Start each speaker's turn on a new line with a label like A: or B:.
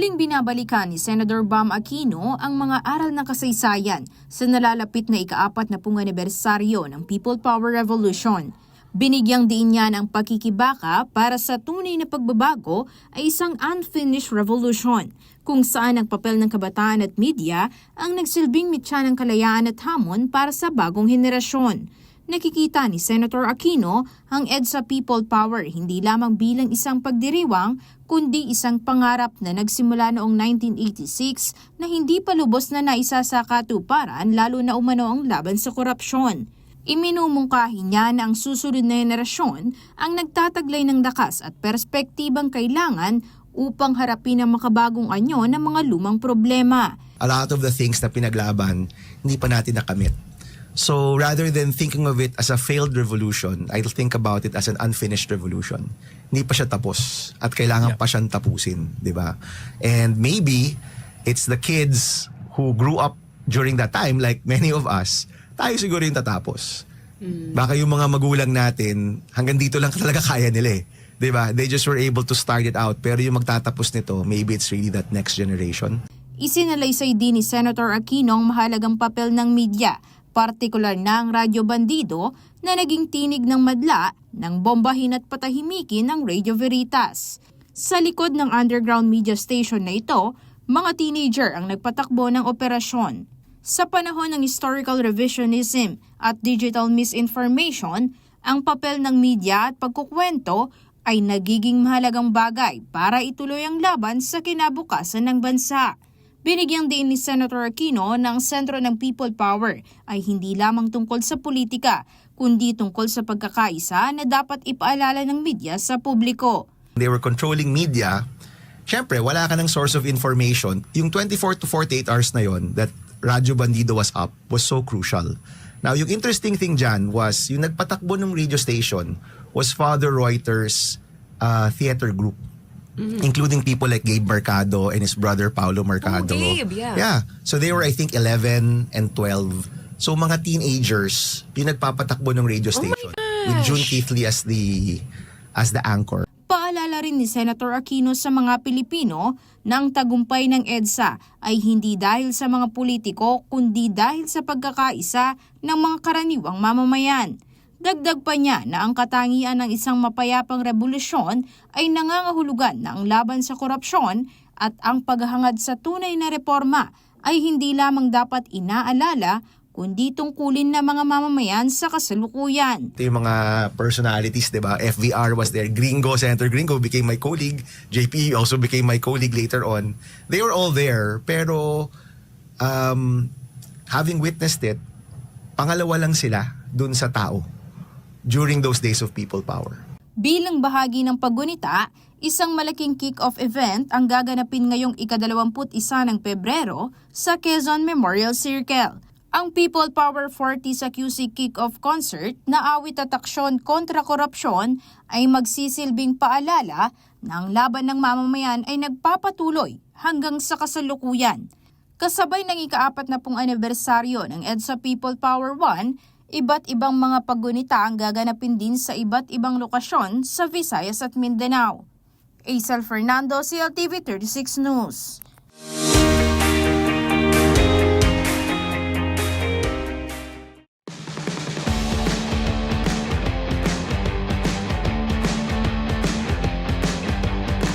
A: Muling binabalikan ni Senador Bam Aquino ang mga aral ng kasaysayan sa nalalapit na ika-40 anibersaryo ng People Power Revolution. Binigyang diin niya ng pakikibaka para sa tunay na pagbabago ay isang unfinished revolution, kung saan ang papel ng kabataan at media ang nagsilbing mitya ng kalayaan at hamon para sa bagong henerasyon. Nakikita ni Senator Aquino ang EDSA People Power hindi lamang bilang isang pagdiriwang, kundi isang pangarap na nagsimula noong 1986 na hindi pa lubos na naisa sa katuparan, lalo na umano ang laban sa korupsyon. Iminumungkahi niya na ang susunod na henerasyon ang nagtataglay ng lakas at perspektibang kailangan upang harapin ang makabagong anyo ng mga lumang problema.
B: A lot of the things na pinaglaban, hindi pa natin nakamit. So rather than thinking of it as a failed revolution, I'll think about it as an unfinished revolution. Hindi pa siya tapos at kailangan pa siyang tapusin, di ba? And maybe it's the kids who grew up during that time, like many of us, tayo siguro yung tatapos. Baka yung mga magulang natin, hanggang dito lang talaga kaya nila eh. Di ba? They just were able to start it out. Pero yung magtatapos nito, maybe it's really that next generation.
A: Isinalaysay din ni Senator Aquino ang mahalagang papel ng media, partikular na ang Radyo Bandido na naging tinig ng madla ng bombahin at patahimikin ng Radio Veritas. Sa likod ng underground media station na ito, mga teenager ang nagpatakbo ng operasyon. Sa panahon ng historical revisionism at digital misinformation, ang papel ng media at pagkukwento ay nagiging mahalagang bagay para ituloy ang laban sa kinabukasan ng bansa. Binigyang din ni Senator Aquino na ang sentro ng People Power ay hindi lamang tungkol sa politika, kundi tungkol sa pagkakaisa na dapat ipaalala ng media sa publiko.
B: They were controlling media. Siyempre, wala ka ng source of information. Yung 24 to 48 hours na yon that Radyo Bandido was up was so crucial. Now, yung interesting thing dyan was yung nagpatakbo ng radio station was Father Reuter's theater group. Including people like Gabe Mercado and his brother Paulo Mercado.
C: Oh, Gabe, yeah.
B: Yeah. So they were, I think, 11 and 12. So mga teenagers, yung nagpapatakbo ng radio station. With June Keithley as the anchor.
A: Paalala rin ni Senator Aquino sa mga Pilipino na ang tagumpay ng EDSA ay hindi dahil sa mga politiko, kundi dahil sa pagkakaisa ng mga karaniwang mamamayan. Dagdag pa niya na ang katangian ng isang mapayapang revolusyon ay nangangahulugan na ang laban sa korupsyon at ang paghahangad sa tunay na reforma ay hindi lamang dapat inaalala, kundi tungkulin ng mga mamamayan sa kasalukuyan.
B: Ito yung mga personalities, di ba? FVR was there. Gringo, Senator Gringo became my colleague. JP also became my colleague later on. They were all there, pero having witnessed it, pangalawa lang sila dun sa tao during those days of people power.
A: Bilang bahagi ng paggunita, isang malaking kick-off event ang gaganapin ngayong ika-21 ng Pebrero sa Quezon Memorial Circle. Ang People Power 40 sa QC Kick-Off Concert na awit at aksyon kontra korupsyon ay magsisilbing paalala na ang laban ng mamamayan ay nagpapatuloy hanggang sa kasalukuyan. Kasabay ng ika-40 anibersaryo ng EDSA People Power 1, iba't ibang mga paggunita ang gaganapin din sa iba't ibang lokasyon sa Visayas at Mindanao. Aisel Fernando, CLTV 36 News.